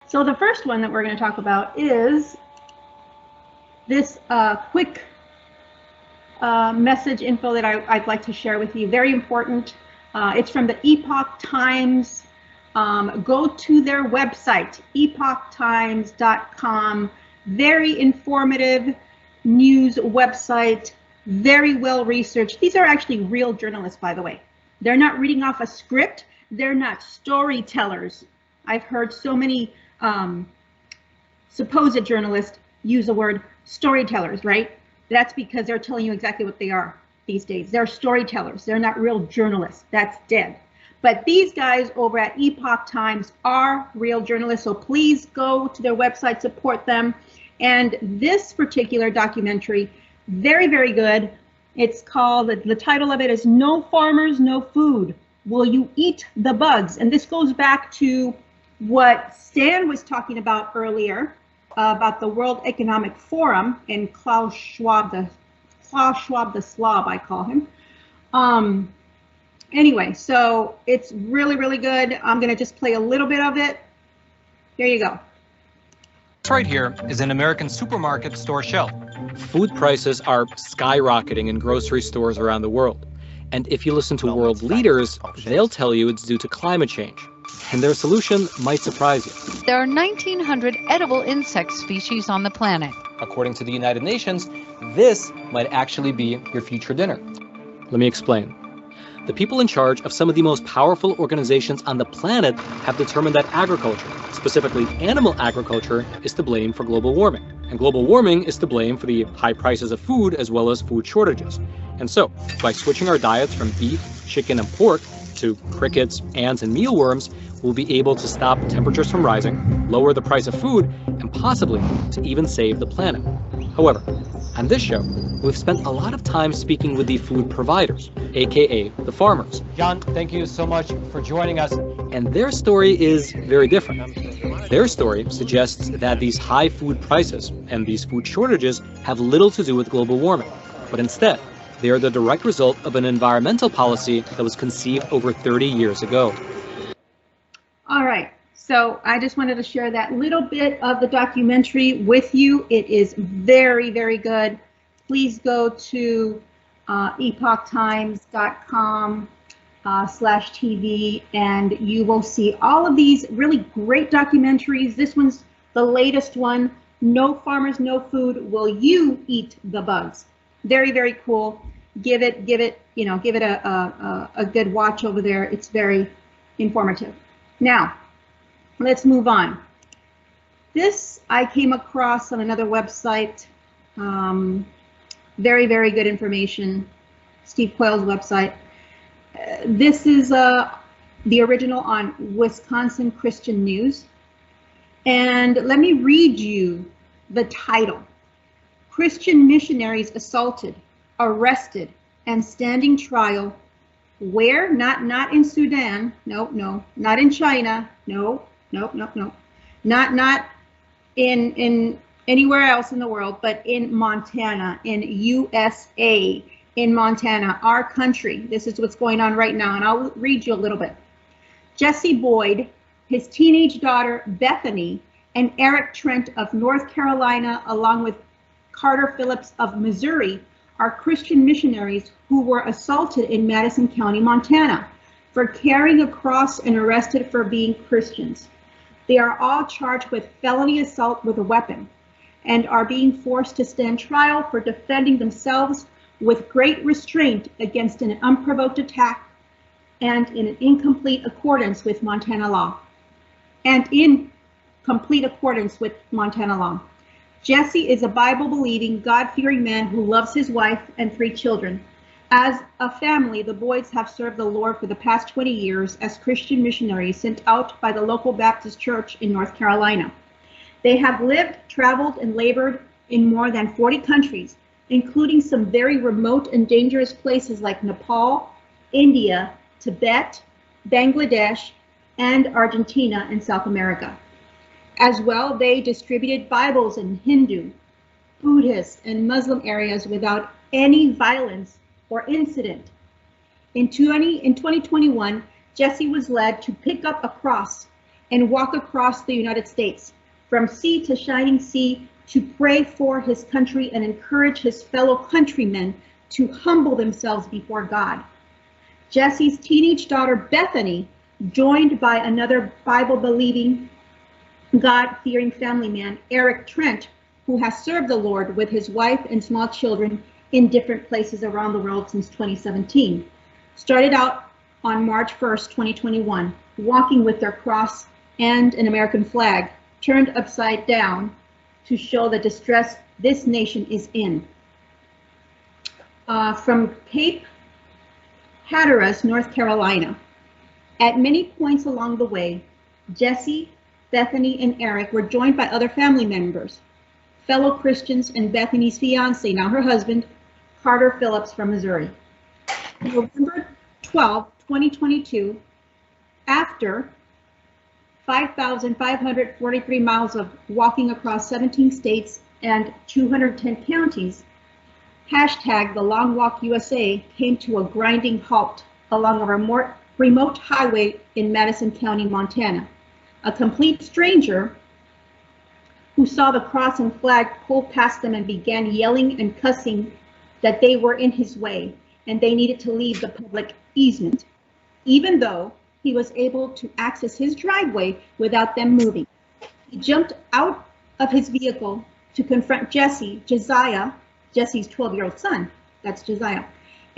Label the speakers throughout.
Speaker 1: So the first one that we're going to talk about is this quick message info that I'd like to share with you. Very important. It's from the Epoch Times. Go to their website, epochtimes.com. Very informative news website, very well researched. These are actually real journalists, by the way. They're not reading off a script. They're not storytellers. I've heard so many supposed journalists use the word storytellers, right? That's because they're telling you exactly what they are these days. They're storytellers. They're not real journalists. That's dead. But these guys over at Epoch Times are real journalists, so please go to their website, support them. And this particular documentary, very, very good. It's called, the title of it is No Farmers, No Food. Will You Eat the Bugs? And this goes back to what Stan was talking about earlier, about the World Economic Forum and Klaus Schwab the slob, I call him. Anyway, so it's really, really good. I'm going to just play a little bit of it. Here you go.
Speaker 2: Right here is an American supermarket store shelf.
Speaker 3: Food prices are skyrocketing in grocery stores around the world. And if you listen to world leaders, they'll tell you it's due to climate change. And their solution might surprise you.
Speaker 4: There are 1,900 edible insect species on the planet.
Speaker 3: According to the United Nations, this might actually be your future dinner. Let me explain. The people in charge of some of the most powerful organizations on the planet have determined that agriculture, specifically animal agriculture, is to blame for global warming. And global warming is to blame for the high prices of food as well as food shortages. And so, by switching our diets from beef, chicken, and pork to crickets, ants, and mealworms, we'll be able to stop temperatures from rising, lower the price of food, and possibly to even save the planet. However, on this show, we've spent a lot of time speaking with the food providers, aka the farmers.
Speaker 2: John, thank you so much for joining us.
Speaker 3: And their story is very different. Their story suggests that these high food prices and these food shortages have little to do with global warming, but instead, they are the direct result of an environmental policy that was conceived over 30 years ago.
Speaker 1: All right, so I just wanted to share that little bit of the documentary with you. It is very, very good. Please go to epochtimes.com/TV and you will see all of these really great documentaries. This one's the latest one, No Farmers, No Food, Will You Eat the Bugs? Very, very cool. Give it a good watch over there. It's very informative. Now, let's move on. This I came across on another website. Very, very good information. Steve Quayle's website. This is the original on Wisconsin Christian News. And let me read you the title. Christian missionaries assaulted, arrested, and standing trial. Where? Not in Sudan. No. Not in China. No. Not in anywhere else in the world, but in Montana, in USA, in Montana, our country. This is what's going on right now, and I'll read you a little bit. Jesse Boyd, his teenage daughter Bethany, and Eric Trent of North Carolina, along with Carter Phillips of Missouri, are Christian missionaries who were assaulted in Madison County, Montana, for carrying a cross and arrested for being Christians. They are all charged with felony assault with a weapon and are being forced to stand trial for defending themselves with great restraint against an unprovoked attack and in incomplete accordance with Montana law. Jesse is a Bible-believing, God-fearing man who loves his wife and 3 children. As a family, the Boyds have served the Lord for the past 20 years as Christian missionaries sent out by the local Baptist church in North Carolina. They have lived, traveled, and labored in more than 40 countries, including some very remote and dangerous places like Nepal, India, Tibet, Bangladesh, and Argentina in South America. As well, they distributed Bibles in Hindu, Buddhist, and Muslim areas without any violence or incident. In 2021, Jesse was led to pick up a cross and walk across the United States from sea to shining sea to pray for his country and encourage his fellow countrymen to humble themselves before God. Jesse's teenage daughter Bethany, joined by another Bible-believing, God-fearing family man, Eric Trent, who has served the Lord with his wife and small children in different places around the world since 2017, started out on March 1st, 2021, walking with their cross and an American flag turned upside down to show the distress this nation is in. From Cape Hatteras, North Carolina. At many points along the way, Jesse, Bethany, and Eric were joined by other family members, fellow Christians, and Bethany's fiance, now her husband, Carter Phillips from Missouri. November 12, 2022, after 5,543 miles of walking across 17 states and 210 counties, hashtag The Long Walk USA came to a grinding halt along a remote highway in Madison County, Montana. A complete stranger who saw the cross and flag pulled past them and began yelling and cussing that they were in his way and they needed to leave the public easement, even though he was able to access his driveway without them moving. He jumped out of his vehicle to confront Josiah, Jesse's 12-year-old son, that's Josiah,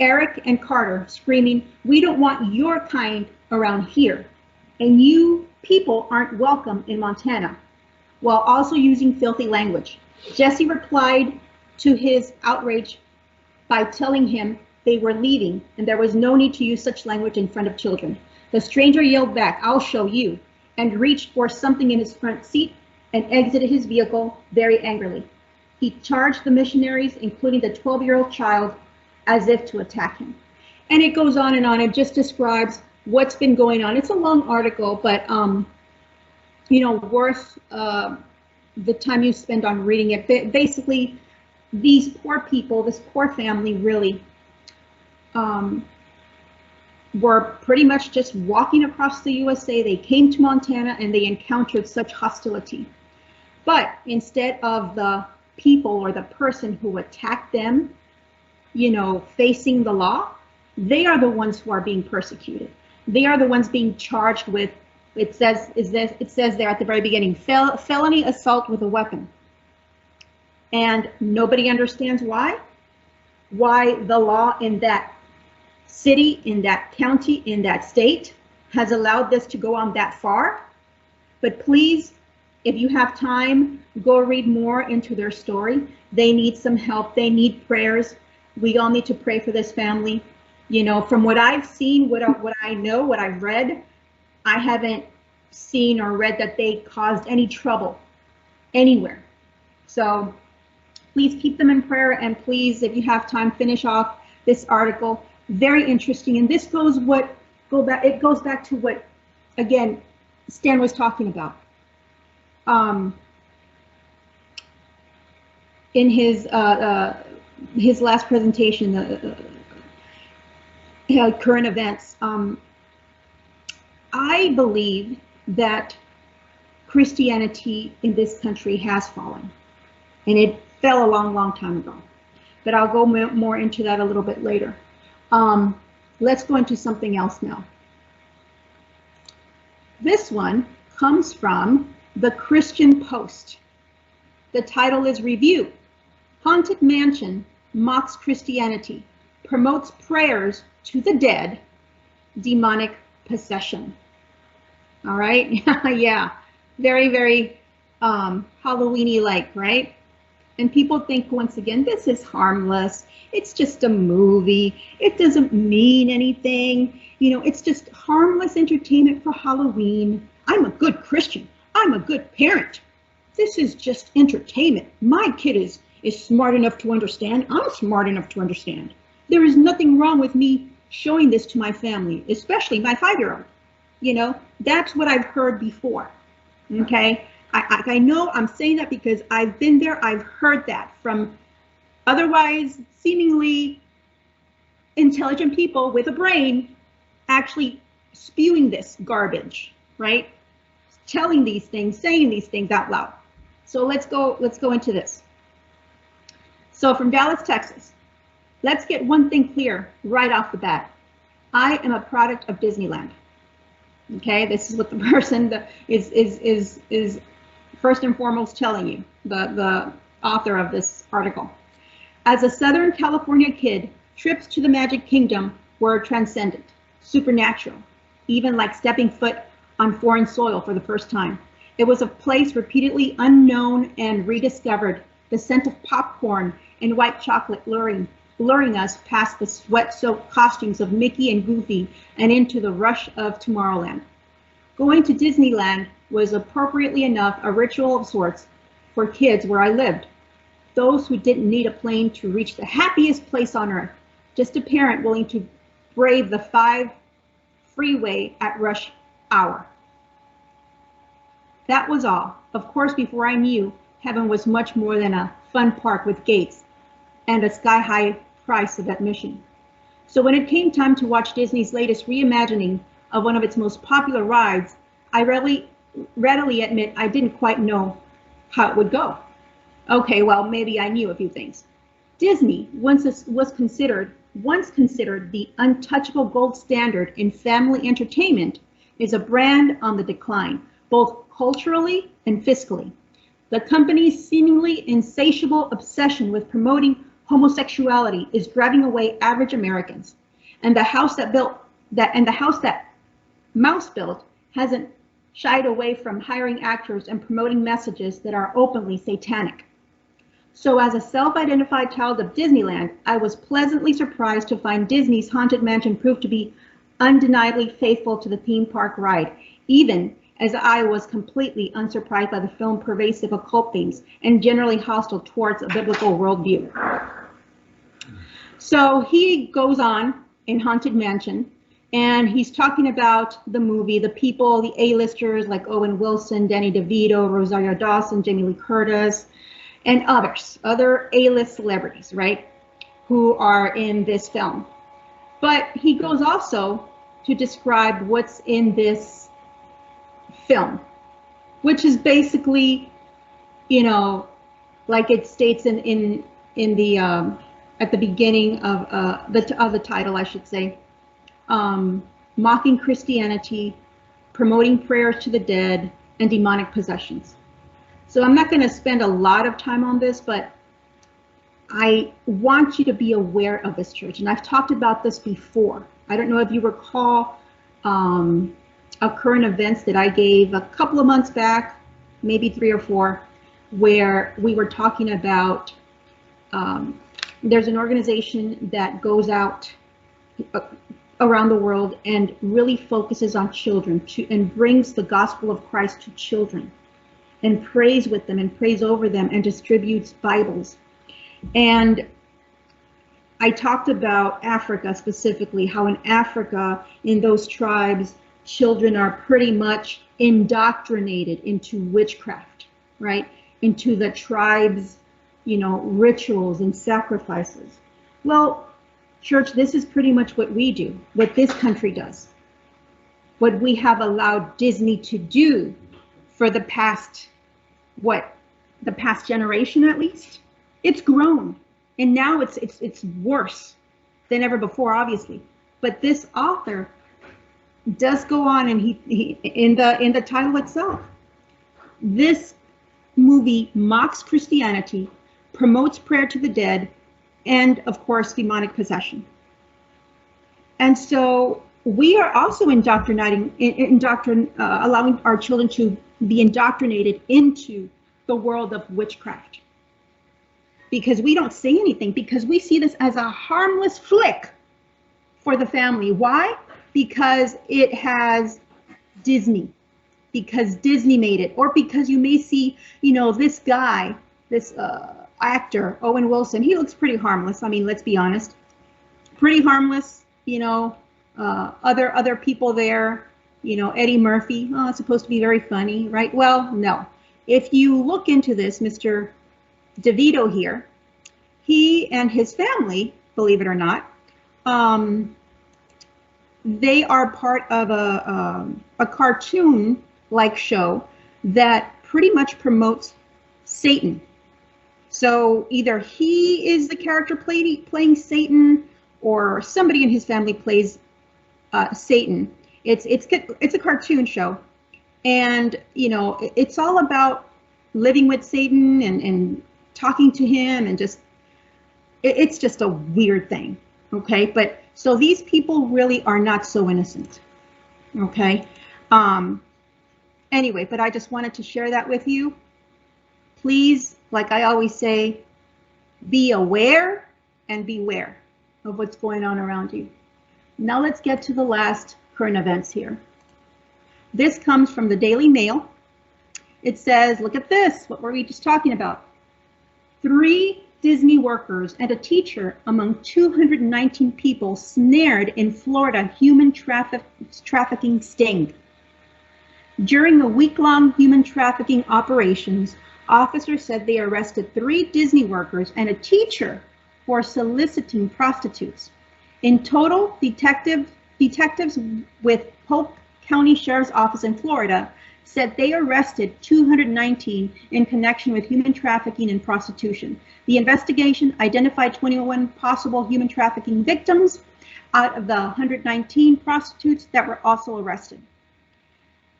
Speaker 1: Eric and Carter, screaming, "We don't want your kind around here, and you people aren't welcome in Montana," while also using filthy language. Jesse replied to his outrage by telling him they were leaving and there was no need to use such language in front of children. The stranger yelled back, "I'll show you," and reached for something in his front seat and exited his vehicle very angrily. He charged the missionaries, including the 12-year-old child, as if to attack him. And it goes on and on. It just describes what's been going on. It's a long article, but worth the time you spend on reading it. Basically, these poor people, this poor family, really were pretty much just walking across the USA. They came to Montana and they encountered such hostility. But instead of the people or the person who attacked them, facing the law, they are the ones who are being persecuted. They are the ones being charged with, it says there at the very beginning, felony assault with a weapon. And nobody understands why the law in that city, in that county, in that state has allowed this to go on that far. But please, if you have time, go read more into their story. They need some help. They need prayers. We all need to pray for this family. From what I've seen, what I know, what I've read, I haven't seen or read that they caused any trouble anywhere. So please keep them in prayer, and please, if you have time, finish off this article. Very interesting, and this goes back to what, again, Stan was talking about. In his last presentation, current events. I believe that Christianity in this country has fallen, and it fell a long, long time ago. But I'll go more into that a little bit later. Let's go into something else now. This one comes from the Christian Post. The title is Review. Haunted Mansion Mocks Christianity, Promotes Prayers to the Dead, Demonic Possession. All right, yeah, very, very Halloween-y like, right? And people think, once again, this is harmless. It's just a movie. It doesn't mean anything. It's just harmless entertainment for Halloween. I'm a good Christian. I'm a good parent. This is just entertainment. My kid is smart enough to understand. I'm smart enough to understand. There is nothing wrong with me showing this to my family, especially my 5-year-old. That's what I've heard before. Okay, I know I'm saying that because I've been there. I've heard that from otherwise seemingly intelligent people with a brain actually spewing this garbage, right? telling these things, saying these things out loud. So let's go into this. So from Dallas, Texas, let's get one thing clear right off the bat. I am a product of Disneyland. Okay, this is what the person that is first and foremost telling you, the author of this article. As a Southern California kid, trips to the Magic Kingdom were transcendent, supernatural, even like stepping foot on foreign soil for the first time. It was a place repeatedly unknown and rediscovered, the scent of popcorn and white chocolate luring us past the sweat-soaked costumes of Mickey and Goofy and into the rush of Tomorrowland. Going to Disneyland was appropriately enough a ritual of sorts for kids where I lived. Those who didn't need a plane to reach the happiest place on earth, just a parent willing to brave the 5 freeway at rush hour. That was all. Of course, before I knew, heaven was much more than a fun park with gates and a sky-high price of admission. So when it came time to watch Disney's latest reimagining of one of its most popular rides, I readily admit I didn't quite know how it would go. Okay, well, maybe I knew a few things. Disney once considered the untouchable gold standard in family entertainment, is a brand on the decline, both culturally and fiscally. The company's seemingly insatiable obsession with promoting homosexuality is driving away average Americans, and the house that Mouse built hasn't shied away from hiring actors and promoting messages that are openly satanic. So as a self-identified child of Disneyland, I was pleasantly surprised to find Disney's Haunted Mansion proved to be undeniably faithful to the theme park ride, even as I was completely unsurprised by the film's pervasive occult themes and generally hostile towards a biblical worldview. So he goes on in Haunted Mansion, and he's talking about the movie, the people, the A-listers like Owen Wilson, Danny DeVito, Rosario Dawson, Jamie Lee Curtis, and other A-list celebrities, right, who are in this film. But he goes also to describe what's in this film, which is basically, you know, like it states in the at the beginning of the title, I should say, mocking Christianity, promoting prayers to the dead, and demonic possessions. So I'm not going to spend a lot of time on this, but I want you to be aware of this, church. And I've talked about this before. I don't know if you recall a current events that I gave a couple of months back, maybe 3 or 4, where we were talking about there's an organization that goes out around the world and really focuses on children and brings the gospel of Christ to children and prays with them and prays over them and distributes Bibles. And I talked about Africa specifically, how in Africa, in those tribes, children are pretty much indoctrinated into witchcraft, right? Into the tribes, you know, rituals and sacrifices. Well, church, this is pretty much what we do, what this country does, what we have allowed Disney to do for the past, the past generation at least. It's grown, and now it's worse than ever before, obviously. But this author does go on, and he in the title itself, this movie mocks Christianity, promotes prayer to the dead, and of course demonic possession. And so we are also allowing our children to be indoctrinated into the world of witchcraft, because we don't say anything, because we see this as a harmless flick for the family. Why? Because it has Disney, because Disney made it, or because you may see, you know, this guy, this actor, Owen Wilson, he looks pretty harmless. I mean, let's be honest, pretty harmless, you know, other people there, you know, Eddie Murphy, oh, it's supposed to be very funny, right? Well, no. If you look into this, Mr. DeVito here, he and his family, believe it or not, they are part of a cartoon like show that pretty much promotes Satan. So either he is the character playing Satan, or somebody in his family plays Satan. It's a cartoon show, and you know, it's all about living with Satan and talking to him, and just it's just a weird thing. Okay, but so these people really are not so innocent. Okay, anyway, but I just wanted to share that with you. Please, like I always say, be aware and beware of what's going on around you. Now let's get to the last current events here. This comes from the Daily Mail. It says, look at this, what were we just talking about? 3 Disney workers and a teacher among 219 people snared in Florida human trafficking sting. During a week-long human trafficking operations, officers said they arrested 3 Disney workers and a teacher for soliciting prostitutes. In total, detectives with Polk County Sheriff's Office in Florida said they arrested 219 in connection with human trafficking and prostitution. The investigation identified 21 possible human trafficking victims out of the 119 prostitutes that were also arrested.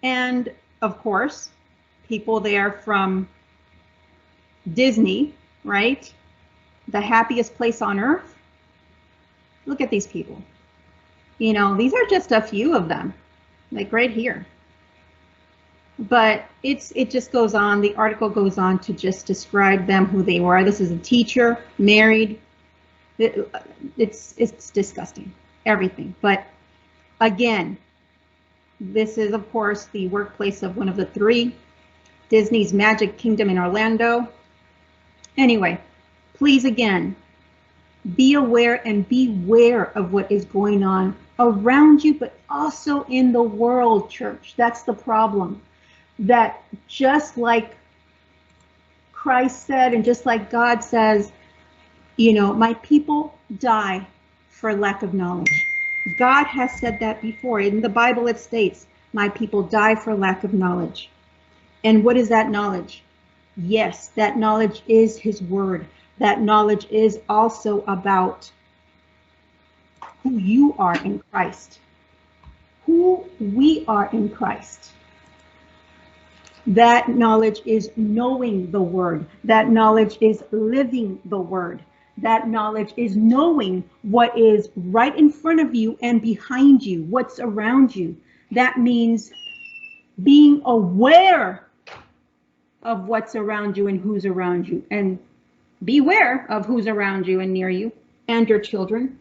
Speaker 1: And of course, people there from Disney, right? The happiest place on earth. Look at these people. You know, these are just a few of them, like right here. But it just goes on. The article goes on to just describe them, who they were. This is a teacher, married. It's disgusting, everything. But again, this is of course the workplace of one of the 3, Disney's Magic Kingdom in Orlando. Anyway, please again, be aware and beware of what is going on around you, but also in the world, church. That's the problem. That just like Christ said, and just like God says, you know, my people die for lack of knowledge. God has said that before. In the Bible it states, my people die for lack of knowledge. And what is that knowledge? Yes, that knowledge is his word. That knowledge is also about who you are in Christ, who we are in Christ. That knowledge is knowing the word. That knowledge is living the word. That knowledge is knowing what is right in front of you and behind you, what's around you. That means being aware of what's around you and who's around you, and beware of who's around you and near you and your children.